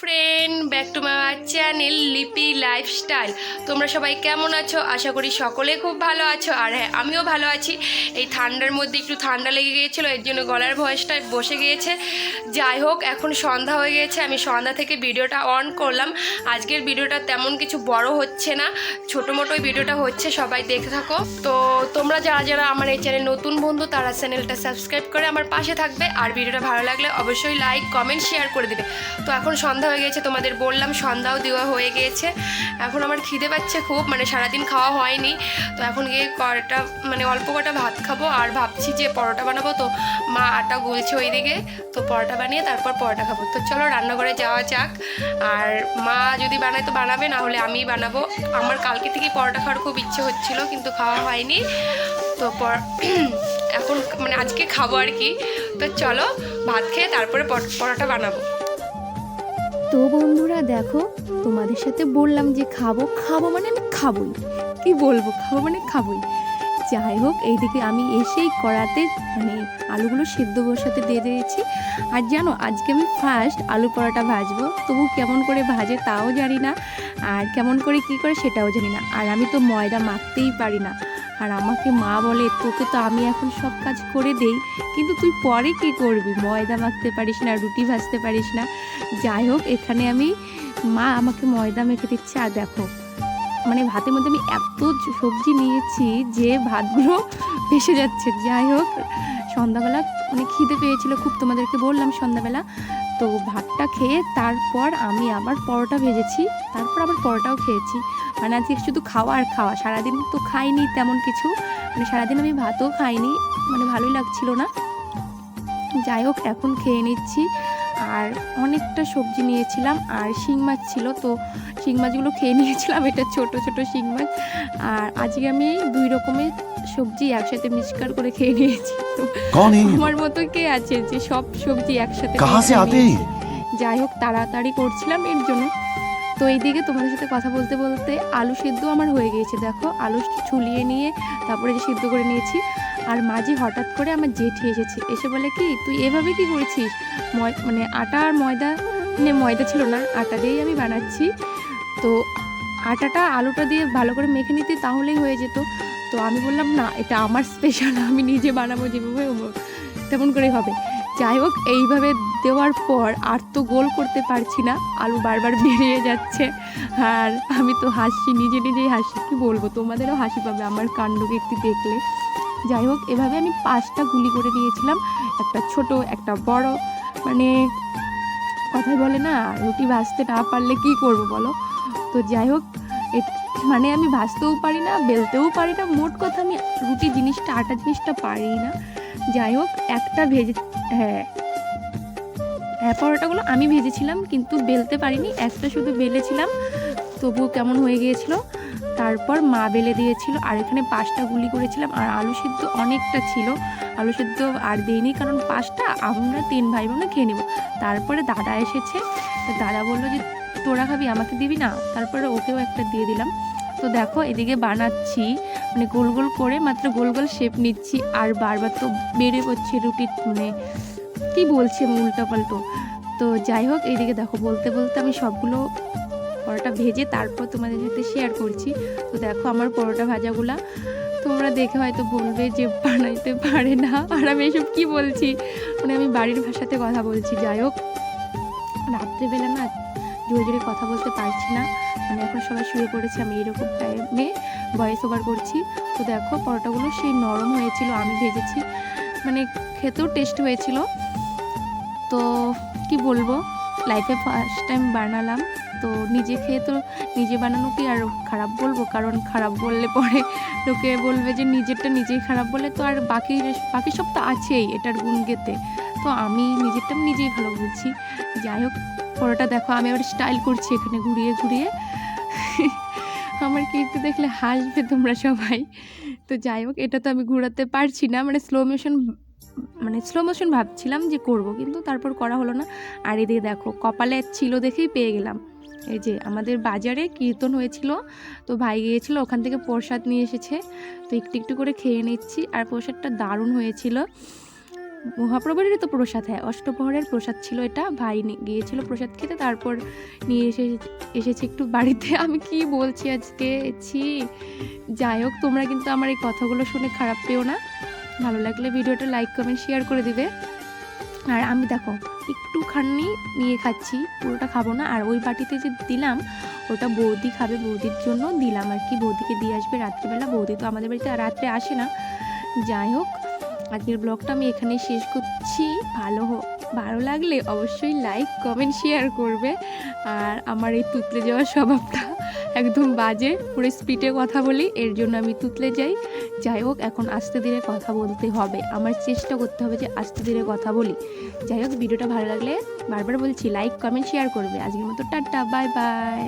Friend, back to my channel লিপি lifestyle. তোমরা সবাই কেমন আছো? আশা করি সকলে খুব ভালো আছো। আর হ্যাঁ, আমিও ভালো আছি। এই ঠান্ডার মধ্যে একটু ঠান্ডা লেগে গিয়েছিলো, এর জন্য গলার ভয়েসটা বসে গিয়েছে। যাই হোক, এখন সন্ধ্যা হয়ে গিয়েছে, আমি সন্ধ্যা থেকে ভিডিওটা অন করলাম। আজকের ভিডিওটা তেমন কিছু বড় হচ্ছে না, ছোটো মোটোই ভিডিওটা হচ্ছে, সবাই দেখে থাকো। তো তোমরা যারা যারা আমার এই চ্যানেল নতুন বন্ধু, তারা চ্যানেলটা সাবস্ক্রাইব করে আমার পাশে থাকবে। আর ভিডিওটা ভালো লাগলে অবশ্যই লাইক, কমেন্ট, শেয়ার করে দেবে। তো এখন সন্ধ্যা হয়ে গেছে, তোমাদের বললাম সন্ধ্যাও দেওয়া হয়ে গিয়েছে। এখন আমার খিদে পাচ্ছে খুব, সারাদিন খাওয়া হয়নি। তো এখন গিয়ে অল্প কটা ভাত খাবো। আর ভাবছি যে পরোটা বানাবো, তো মা আটা গুলছে ওইদিকে, তো পরোটা বানিয়ে তারপর পরোটা খাবো। তো চলো রান্নাঘরে যাওয়া যাক। আর মা যদি বানায় তো বানাবে, না হলে আমিই বানাবো। আমার কালকে থেকেই পরোটা খাওয়ার খুব ইচ্ছে হচ্ছিল, কিন্তু খাওয়া হয়নি। তো এখন আজকে খাবো আর কি। তো চলো ভাত খেয়ে তারপরে পরোটা বানাবো। তো বন্ধুরা দেখো, তোমাদের সাথে বললাম যে খাবো খাবো আমি খাবোই, কি বলবো, খাবো খাবোই। যাই হোক, এইদিকে আমি এসেই কড়াতে আলুগুলো সিদ্ধ বসাতে দিয়ে দিয়েছি। আর জানো, আজকে আমি ফার্স্ট আলু পরোটা ভাজবো। তবু কেমন করে ভাজে তাও জানি না, আর কেমন করে কি করে সেটাও জানি না। আর আমি তো ময়দা মাখতেই পারি না। আর আমাকে মা বলে, তোকে তো আমি এখন সব কাজ করে দেই, কিন্তু তুই পরে কি করবি? ময়দা মাখতে পারিস না, রুটি ভাজতে পারিস না। যাই হোক, এখানে মা আমাকে ময়দা মেখে দিচ্ছে। আর দেখো, ভাতের মধ্যে আমি এত সবজি নিয়েছি যে ভাতগুলো ভেসে যাচ্ছে। যাই হোক, সন্ধ্যাবেলা খিদে পেয়েছিল খুব, তোমাদেরকে বললাম সন্ধ্যাবেলা। তো ভাতটা খেয়ে তারপর আমি আবার পরোটা ভেজেছি, তারপর আবার পরোটাও খেয়েছি। আজকে শুধু খাওয়া আর খাওয়া, সারাদিন তো খাইনি তেমন কিছু, সারাদিন আমি ভাতও খাইনি, ভালোই লাগছিল না। যাই হোক, এখন খেয়ে নিচ্ছি। আর অনেকটা সবজি নিয়েছিলাম, আর শিং মাছ ছিল, তো শিং মাছগুলো খেয়ে নিয়েছিলাম। এটা ছোট ছোট শিং মাছ। আর আজকে আমি 2 রকমের সবজি একসাথে মিক্সচার করে খেয়ে নিয়েছি। আমার মতো কে আছে যে সব সবজি একসাথে? যাই হোক, তাড়াতাড়ি করছিলাম এর জন্য। তো এইদিকে তোমাদের সাথে কথা বলতে বলতে আলু সিদ্ধ আমার হয়ে গিয়েছে। দেখো, আলু ছুলিয়ে নিয়ে তারপরে যে সিদ্ধ করে নিয়েছি। আর মাঝি হঠাৎ করে আমার জেঠি এসেছে, এসে বলে, কি তুই এভাবে কি করেছিস? আটা আর ময়দা, ময়দা ছিল না, আটা দিয়েই আমি বানাচ্ছি। তো আটাটা আলুটা দিয়ে ভালো করে মেখে নিতে তাহলেই হয়ে যেত। তো আমি বললাম, না, এটা আমার স্পেশাল, আমি নিজে বানাবো, যেভাবে তেমন করেই হবে। যাই হোক, এইভাবে দেওয়ার পর আর তো গোল করতে পারছি না, আলু বারবার বেরিয়ে যাচ্ছে। আর আমি তো হাসছি, নিজেই হাসছি, কি বলবো, তোমাদেরও হাসি পাবে আমার কাণ্ডকে একটু দেখলে। যাই হোক, এভাবে আমি 5টা গুলি করে নিয়েছিলাম, একটা ছোট একটা বড়। কথাই বলে না, রুটি ভাজতে না পারলে কি করব বলো। তো যাই হোক, আমি ভাজতেও পারি না, বেলতেও পারি না, মোট কথা আমি রুটি জিনিসটা, আটা জিনিসটা পারি না। যাই হোক, একটা হ্যাঁ, পরোটাগুলো আমি ভেজেছিলাম, কিন্তু বেলতে পারিনি, একটা শুধু বেলেছিলাম, তবুও কেমন হয়ে গিয়েছিল। তারপর মা বেলে দিয়েছিল। আর এখানে 5টা গুলি করেছিলাম। আর আলু সিদ্ধ অনেকটা ছিল, আলু সিদ্ধ আর দিইনি, কারণ 5টা আমরা 3 ভাই বোন খেয়ে নেব। তারপরে দাদা এসেছে, দাদা বললো যে তোরা খাবি, আমাকে দিবি না? তারপরে ওকেও একটা দিয়ে দিলাম। তো দেখো, এদিকে বানাচ্ছি, গোল গোল করে মাত্র গোল গোল শেপ নিচ্ছি। আর বারবার তো বেড়ে পড়ছে রুটি, কি বলছে উল্টো পাল্টো। তো যাই হোক, এইদিকে দেখো, বলতে বলতে আমি সবগুলো পরোটা ভেজে তারপর তোমাদের সাথে শেয়ার করছি। তো দেখো, আমার পরোটা ভাজাগুলা তোমরা দেখে হয়তো বলবে যে বানাইতে পারে না, আর আমি এসব কি বলছি, আমি বাড়ির ভাষাতে কথা বলছি। যাই হোক, রাত্রেবেলা না জোরে জোরে কথা বলতে পারছি না, এখন সবাই শুয়ে পড়েছে, আমি এরকম টাইমে ভয়েস ওভার করছি। তো দেখো, পরোটাগুলো সেই নরম হয়েছিল, আমি ভেজেছি, খেতেও টেস্ট হয়েছিল। তো কি বলবো, লাইফে ফার্স্ট টাইম বানালাম, তো নিজে খেয়ে তো নিজে বানানো কি আর খারাপ বলবো? কারণ খারাপ বললে পরে লোকে বলবে যে নিজেরটা নিজেই খারাপ বলে, তো আর বাকি সব তো আছেই এটার গুণ গেতে। তো আমি নিজেরটা নিজেই ভালো বলছি। যাই হোক, পরোটা দেখো, আমি আবার স্টাইল করছি এখানে ঘুরিয়ে ঘুরিয়ে। আমার কিন্তু দেখলে হাসবে তোমরা সবাই। তো যাই হোক, এটা তো আমি ঘোরাতে পারছি না, স্লো মোশন ভাবছিলাম যে করব, কিন্তু তারপর করা হলো না। আর এদিকে দেখো, কপালে ছিল দেখেই পেয়ে গেলাম। এই যে আমাদের বাজারে কীর্তন হয়েছিল, তো ভাই গিয়েছিল, ওখান থেকে প্রসাদ নিয়ে এসেছে, তো একটু একটু করে খেয়ে নিচ্ছি। আর প্রসাদটা দারুণ হয়েছিল। মহাপ্রভুরেরই তো প্রসাদ, হ্যাঁ অষ্টপ্রহরের প্রসাদ ছিল এটা। ভাই গিয়েছিল প্রসাদ খেতে, তারপর নিয়ে এসেছে একটু বাড়িতে। আমি কি বলছি আজকে, ছি। যাই হোক, তোমরা কিন্তু আমার এই কথাগুলো শুনে খারাপ পেও না। ভালো লাগলে ভিডিওটা লাইক কমেন্ট শেয়ার করে দিবে। আর আমি দেখো একটুখানি নিয়ে খাচ্ছি, পুরোটা খাবো না। আর ওই বাটিতে যে দিলাম ওটা বৌদি খাবে, বৌদির জন্য দিলাম আর কি। বৌদিকে দিয়ে আসবে রাত্রিবেলা, বৌদি তো আমাদের বাড়িতে রাত্রে আসে না। যাই হোক, আজকের ব্লগটা আমি এখানেই শেষ করছি। ভালো লাগলে অবশ্যই লাইক কমেন্ট শেয়ার করবে। আর আমার এই তুতলে যাওয়ার স্বভাবটা একদম বাজে, পুরো স্পিডে কথা বলি, এর জন্য আমি তুতলে যাই। যাই হোক, এখন আস্তে ধীরে কথা বলতে হবে, আমার চেষ্টা করতে হবে যে আস্তে ধীরে কথা বলি। যাই হোক, ভিডিওটা ভালো লাগলে বারবার বলছি লাইক কমেন্ট শেয়ার করবে। আজকের মতো টাটা, বাই বাই।